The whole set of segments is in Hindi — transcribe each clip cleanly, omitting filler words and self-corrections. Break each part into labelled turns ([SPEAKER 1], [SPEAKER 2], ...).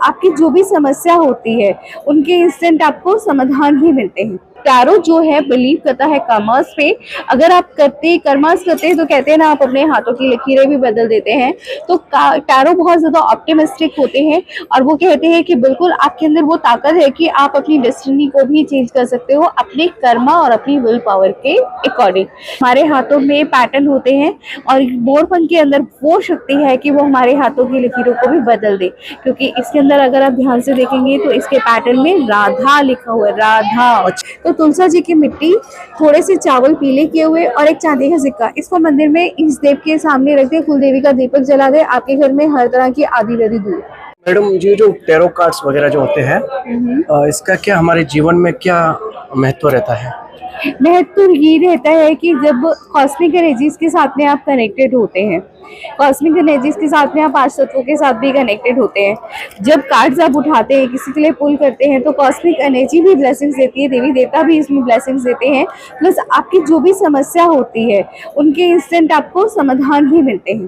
[SPEAKER 1] आपकी जो भी समस्या होती है उनके इंस्टेंट आपको समाधान भी मिलते हैं। टैरो जो है बिलीव करता है कर्मास पे। अगर आप कर्मास करते हैं तो कहते हैं ना, आप अपने हाथों की लकीरें भी बदल देते हैं। तो टैरो बहुत ज्यादा ऑप्टिमिस्टिक होते हैं और वो कहते हैं कि बिल्कुल आपके अंदर वो ताकत है कि आप अपनी डेस्टिनी को भी चेंज कर सकते हो अपने कर्मा और अपनी विल पावर के अकॉर्डिंग। हमारे हाथों में पैटर्न होते हैं और मोरपंख के अंदर वो शक्ति है कि वो हमारे हाथों की लकीरों को भी बदल दे, क्योंकि इसके अंदर अगर आप ध्यान से देखेंगे तो इसके पैटर्न में राधा लिखा हुआ है, राधा। तो तुलसा जी की मिट्टी, थोड़े से चावल पीले किए हुए और एक चांदी का सिक्का, इसको मंदिर में इस देव के सामने रख दे, कुलदेवी का दीपक जला दे, आपके घर में हर तरह की आदि व्यधि दूर।
[SPEAKER 2] मैडम ये जो टैरो कार्ड्स वगैरह जो होते हैं, इसका क्या हमारे जीवन में क्या महत्व रहता है?
[SPEAKER 1] महत्व ये रहता है कि जब कॉस्मिक एनर्जीज के साथ में आप कनेक्टेड होते हैं, कॉस्मिक एनर्जीज के साथ में आप पांच तत्वों के साथ भी कनेक्टेड होते हैं। जब कार्ड्स आप उठाते हैं, किसी के लिए पुल करते हैं, तो कॉस्मिक एनर्जी भी ब्लेसिंग्स देती है, देवी देवता भी इसमें ब्लेसिंग्स देते हैं। प्लस आपकी जो भी समस्या होती है उनके इंस्टेंट आपको समाधान भी मिलते हैं।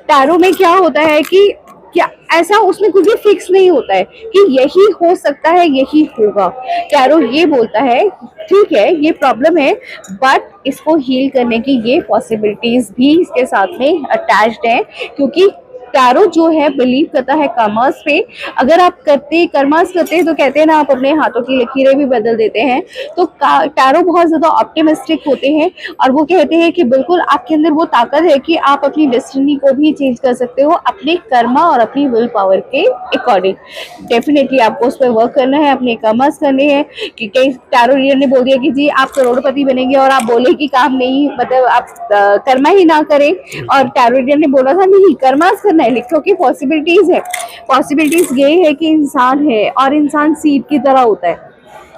[SPEAKER 1] टैरो में क्या होता है कि क्या ऐसा उसमें कुछ भी फिक्स नहीं होता है कि यही हो सकता है, यही होगा। टैरो ये बोलता है ठीक है ये प्रॉब्लम है, बट इसको हील करने की ये पॉसिबिलिटीज भी इसके साथ में अटैच्ड है, क्योंकि टैरो जो है बिलीव करता है कर्मास पे। अगर आप कर्मास करते हैं तो कहते हैं ना, आप अपने हाथों की लकीरें भी बदल देते हैं। तो टैरो बहुत ज्यादा ऑप्टिमिस्टिक होते हैं और वो कहते हैं कि बिल्कुल आपके अंदर वो ताकत है कि आप अपनी डेस्टिनी को भी चेंज कर सकते हो अपने कर्मा और अपनी विल पावर के अकॉर्डिंग। डेफिनेटली आपको उस पर वर्क करना है, अपने कर्मास करने हैं। कि कई टैरो रीडर ने बोल दिया कि जी आप करोड़पति बनेंगे और आप बोले कि काम नहीं, मतलब आप कर्मा ही ना करें, और टैरो रीडर ने बोला था नहीं कर्मास करना है, लिखो कि पॉसिबिलिटीज है। पॉसिबिलिटीज ये है कि इंसान है और इंसान सीड की तरह होता है,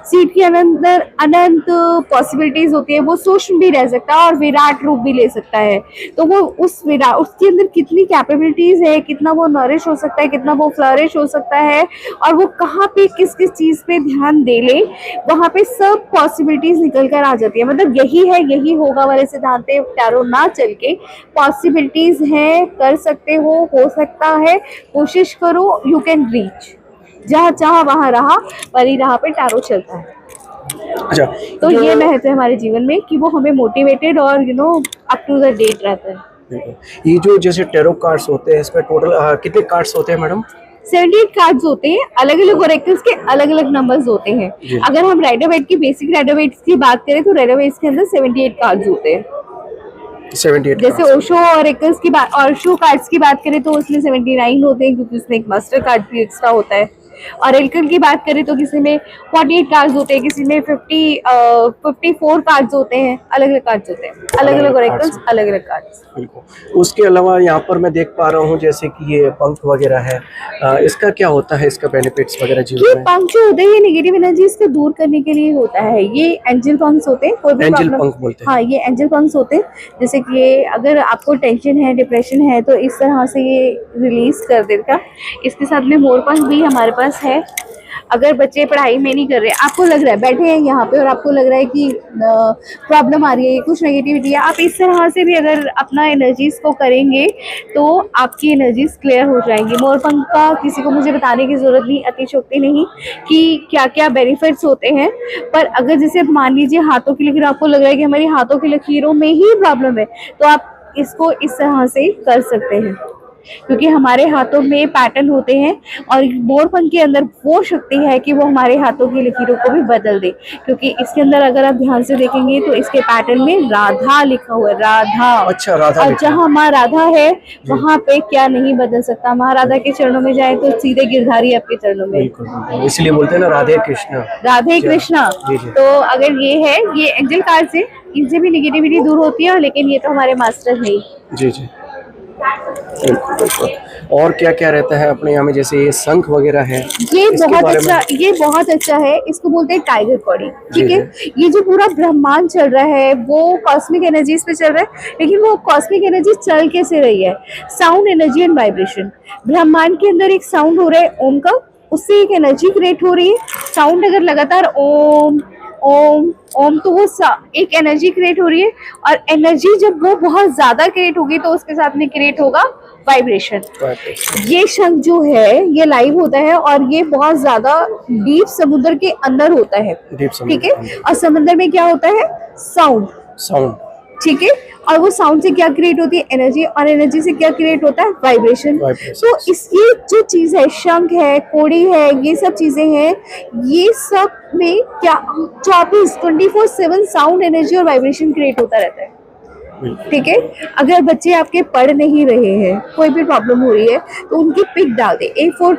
[SPEAKER 1] सीड के अंदर अनंत पॉसिबिलिटीज होती है। वो सूक्ष्म भी रह सकता है और विराट रूप भी ले सकता है। तो वो उसके अंदर कितनी कैपेबिलिटीज है, कितना वो नरिश हो सकता है, कितना वो फ्लरिश हो सकता है, और वो कहाँ पे किस किस चीज पे ध्यान दे ले, वहां पे सब पॉसिबिलिटीज निकल कर आ जाती है। मतलब यही है यही होगा वाले सिद्धांत पे टैरो ना चल के पॉसिबिलिटीज है, कर सकते हो सकता है, कोशिश करो, यू कैन रीच। जहाँ चाह वहां रहा, वही राह पे टैरो चलता है।
[SPEAKER 2] अच्छा,
[SPEAKER 1] तो ये महत्व है हमारे जीवन में कि वो हमें मोटिवेटेड और अप टू द डेट रहता है।
[SPEAKER 2] ये जो जैसे टैरो कार्ड्स होते हैं, इसमें टोटल कितने कार्ड्स होते हैं मैडम?
[SPEAKER 1] 78 कार्ड्स होते हैं, अलग अलग ओरेकल्स के अलग अलग नंबर्स होते हैं। अगर हम राइडर वेट की बेसिक राइडर वेट्स की बात करें तो राइडर वेट्स के अंदर 78 कार्ड्स होते हैं।
[SPEAKER 2] 78
[SPEAKER 1] जैसे ओशो ओरेकल्स की बात और ओशो कार्ड्स की बात करें तो उसमें 79 होते हैं, क्योंकि उसमें एक मास्टर कार्ड भी एक्स्ट्रा होता है। और एल्कल की बात करें तो किसी में 48 कार्ड्स होते हैं, किसी में 54 कार्ड्स होते हैं, अलग अलग कार्ड्स होते हैं, अलग अलग ओरेकल्स, अलग अलग कार्ड्स।
[SPEAKER 2] बिल्कुल। उसके अलावा यहाँ पर मैं देख पा रहा हूँ जैसे कि ये पंख वगैरह है, इसका क्या होता है, इसका बेनिफिट्स वगैरह जीवन में?
[SPEAKER 1] पंख जो होते हैं नेगेटिव एनर्जीज को दूर करने के लिए होता है। ये एंजल पंख होते हैं, कोई भी
[SPEAKER 2] एंजल पंख बोलते हैं।
[SPEAKER 1] हाँ, ये एंजल पंख होते हैं। जैसे कि अगर आपको टेंशन है, डिप्रेशन है, तो इस तरह से ये रिलीज कर देगा। इसके साथ में मोर पंख भी हमारे पास है। अगर बच्चे पढ़ाई में नहीं कर रहे, आपको लग रहा है बैठे हैं यहाँ पे और आपको लग रहा है कि प्रॉब्लम आ रही है, कुछ नेगेटिविटी है, आप इस तरह से भी अगर अपना एनर्जीज को करेंगे तो आपकी एनर्जीज क्लियर हो जाएंगी। मोरपंख का किसी को मुझे बताने की जरूरत नहीं, अतिशयोक्ति नहीं कि क्या क्या बेनिफिट्स होते हैं। पर अगर जैसे मान लीजिए हाथों की लकीर, आपको लग रहा है कि हमारी हाथों की लकीरों में ही प्रॉब्लम है, तो आप इसको इस तरह से कर सकते हैं, क्योंकि हमारे हाथों में पैटर्न होते हैं और मोरपंख के अंदर वो शक्ति है कि वो हमारे हाथों की लकीरों को भी बदल दे। क्योंकि इसके अंदर अगर आप ध्यान से देखेंगे तो इसके पैटर्न में राधा लिखा हुआ है, राधा।
[SPEAKER 2] अच्छा, राधा।
[SPEAKER 1] और जहाँ माँ राधा है वहाँ पे क्या नहीं बदल सकता। माँ राधा के चरणों में जाए तो सीधे गिरधारी आपके चरणों में।
[SPEAKER 2] बिल्कुल, इसलिए बोलते हैं ना राधे कृष्णा,
[SPEAKER 1] राधे कृष्णा। तो अगर ये है, ये एंजल कार्ड से इनसे भी नेगेटिविटी दूर होती है, लेकिन ये तो हमारे मास्टर है।
[SPEAKER 2] जी जी, बिल्कुल बिल्कुल। और क्या क्या रहता है अपने यहाँ में, जैसे ये शंख वगैरह है,
[SPEAKER 1] ये बहुत अच्छा है। इसको बोलते हैं टाइगर बॉडी, ठीक है। ये जो पूरा ब्रह्मांड चल रहा है वो कॉस्मिक एनर्जीज पे चल रहा है, लेकिन वो कॉस्मिक एनर्जी चल कैसे रही है? Sound energy and vibration. ब्रह्मांड के अंदर एक साउंड हो रहा है ओम का, उससे एक एनर्जी क्रिएट हो रही है। साउंड अगर लगातार ओम ओम ओम, तो वो एक एनर्जी क्रिएट हो रही है, और एनर्जी जब वो बहुत ज्यादा क्रिएट होगी तो उसके साथ में क्रिएट होगा वाइब्रेशन।
[SPEAKER 2] Vibration।
[SPEAKER 1] ये शंख जो है ये लाइव होता है और ये बहुत ज्यादा डीप समुद्र के अंदर होता है,
[SPEAKER 2] डीप
[SPEAKER 1] ठीक
[SPEAKER 2] समुद्र
[SPEAKER 1] है।
[SPEAKER 2] के अंदर।
[SPEAKER 1] और समुद्र में क्या होता है? Sound,
[SPEAKER 2] sound.
[SPEAKER 1] ठीक है। और वो साउंड से क्या क्रिएट होती है? एनर्जी, और एनर्जी से क्या क्रिएट होता है? वाइब्रेशन।
[SPEAKER 2] वाइब्रेशन।
[SPEAKER 1] तो इसकी जो चीज है, शंख है, कोड़ी है, ये सब चीजें हैं, ये सब में क्या 24/7 साउंड, एनर्जी और वाइब्रेशन क्रिएट होता रहता है, ठीक है। अगर बच्चे आपके पढ़ नहीं रहे हैं, कोई भी प्रॉब्लम हो रही है, तो उनकी पिक डाल दे। A4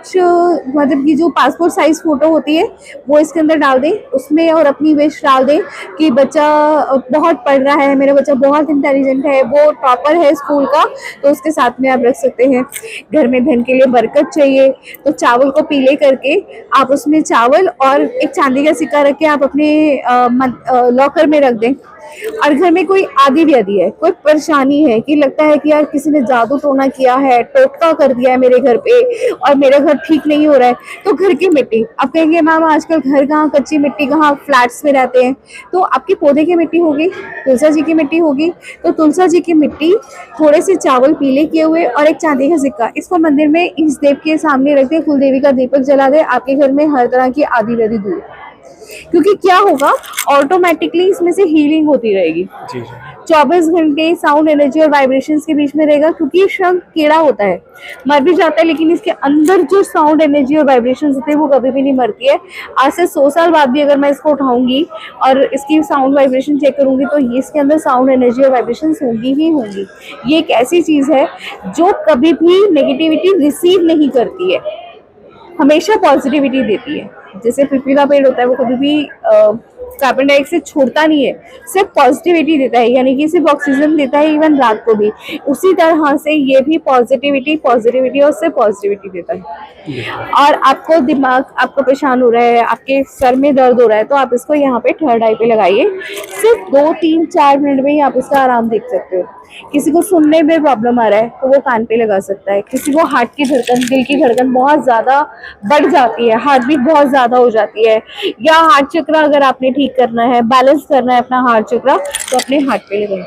[SPEAKER 1] मतलब की जो पासपोर्ट साइज फोटो होती है वो इसके अंदर डाल दें उसमें, और अपनी विश डाल दें कि बच्चा बहुत पढ़ रहा है, मेरा बच्चा बहुत इंटेलिजेंट है, वो टॉपर है स्कूल का, तो उसके साथ में आप रख सकते हैं। घर में धन के लिए बरकत चाहिए तो चावल को पीले करके आप उसमें चावल और एक चांदी का सिक्का रख के आप अपने लॉकर में रख दें। और घर में कोई आदि व्याधि है, कोई परेशानी है कि लगता है कि यार किसी ने जादू टोना किया है, टोटका कर दिया है मेरे घर पे और मेरा घर ठीक नहीं हो रहा है, तो घर की मिट्टी, आप कहेंगे मैम आजकल घर कहाँ, कच्ची मिट्टी कहाँ, फ्लैट्स में रहते हैं, तो आपकी पौधे की मिट्टी होगी, तुलसा जी की मिट्टी होगी, तो तुलसा जी की मिट्टी, थोड़े से चावल पीले किए हुए और एक चांदी का सिक्का, इसको मंदिर में इस देव के सामने रख दे, कुल देवी का दीपक जला दे, आपके घर में हर तरह की आदि व्याधि दूर। क्योंकि क्या होगा, ऑटोमेटिकली इसमें से हीलिंग होती रहेगी।
[SPEAKER 2] जी जी।
[SPEAKER 1] 24 घंटे साउंड, एनर्जी और वाइब्रेशंस के बीच में रहेगा, क्योंकि ये शंख कीड़ा होता है, मर भी जाता है, लेकिन इसके अंदर जो साउंड, एनर्जी और वाइब्रेशंस होते हैं वो कभी भी नहीं मरती है। आज से 100 साल बाद भी अगर मैं इसको उठाऊंगी और इसकी साउंड वाइब्रेशन चेक करूंगी तो ये इसके अंदर साउंड, एनर्जी और वाइब्रेशंस होंगी ही होंगी। ये एक ऐसी चीज है जो कभी भी नेगेटिविटी रिसीव नहीं करती है, हमेशा पॉजिटिविटी देती है। जैसे पीपल का पेड़ होता है वो कभी भी कार्बन डाइऑक्साइड छोड़ता नहीं है, सिर्फ पॉजिटिविटी देता है, यानी कि सिर्फ ऑक्सीजन देता है, इवन रात को भी। उसी तरह से ये भी पॉजिटिविटी और सिर्फ पॉजिटिविटी देता है। और आपको दिमाग, आपको परेशान हो रहा है, आपके सर में दर्द हो रहा है, तो आप इसको यहाँ पे थर्ड आई पे लगाइए, सिर्फ 2, 3, 4 मिनट में ही आप इसका आराम देख सकते हो। किसी को सुनने में प्रॉब्लम आ रहा है तो वो कान पे लगा सकता है, किसी को हार्ट की धड़कन, दिल की धड़कन बहुत ज्यादा बढ़ जाती है, हार्ट बीट बहुत ज्यादा हो जाती है, या हार्ट चक्र अगर आपने ठीक करना है, बैलेंस करना है अपना हार्ट चक्र, तो अपने हार्ट पे लगाएं,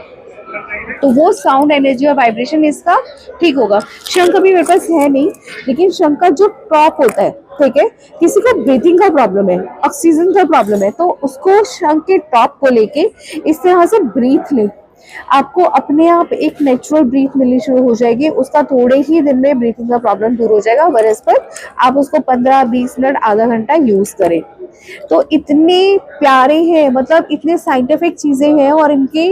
[SPEAKER 1] तो वो साउंड, एनर्जी और वाइब्रेशन इसका ठीक होगा। शंख अभी मेरे पास है नहीं, लेकिन शंख का जो टॉप होता है, ठीक है, किसी का ब्रीथिंग का प्रॉब्लम है, ऑक्सीजन का प्रॉब्लम है, तो उसको शंख के टॉप को लेके इस तरह से ब्रीथ ले, आपको अपने आप एक नेचुरल ब्रीथ मिलनी शुरू हो जाएगी, उसका थोड़े ही दिन में ब्रीथिंग का प्रॉब्लम दूर हो जाएगा। वनस्पत आप उसको 15-20 मिनट, आधा घंटा यूज करें। तो इतने प्यारे हैं, मतलब इतने साइंटिफिक चीजें हैं, और इनके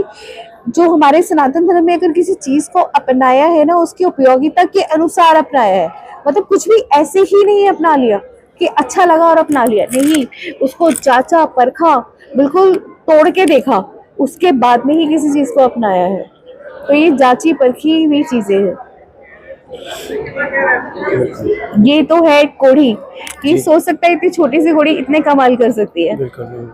[SPEAKER 1] जो हमारे सनातन धर्म में अगर किसी चीज को अपनाया है ना, उसकी उपयोगिता के अनुसार अपनाया है, मतलब कुछ भी ऐसे ही नहीं अपना लिया कि अच्छा लगा और अपना लिया, नहीं, उसको जांचा परखा, बिल्कुल तोड़ के देखा, उसके बाद में ही किसी चीज को अपनाया है। तो ये जांची परखी हुई चीजें हैं। ये तो है कोढ़ी, ये सोच सकता है इतनी छोटी सी कोढ़ी इतने कमाल कर सकती है,
[SPEAKER 2] बिल्कुल,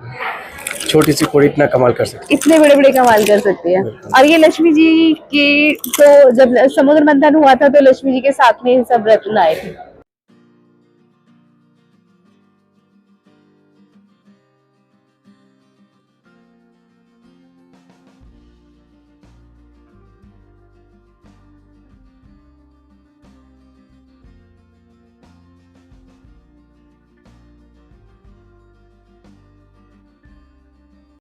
[SPEAKER 2] छोटी सी कोढ़ी इतना कमाल कर सकती है,
[SPEAKER 1] इतने बड़े बड़े कमाल कर सकती है। और ये लक्ष्मी जी की, तो जब समुद्र मंथन हुआ था तो लक्ष्मी जी के साथ में सब रत्न आए थे।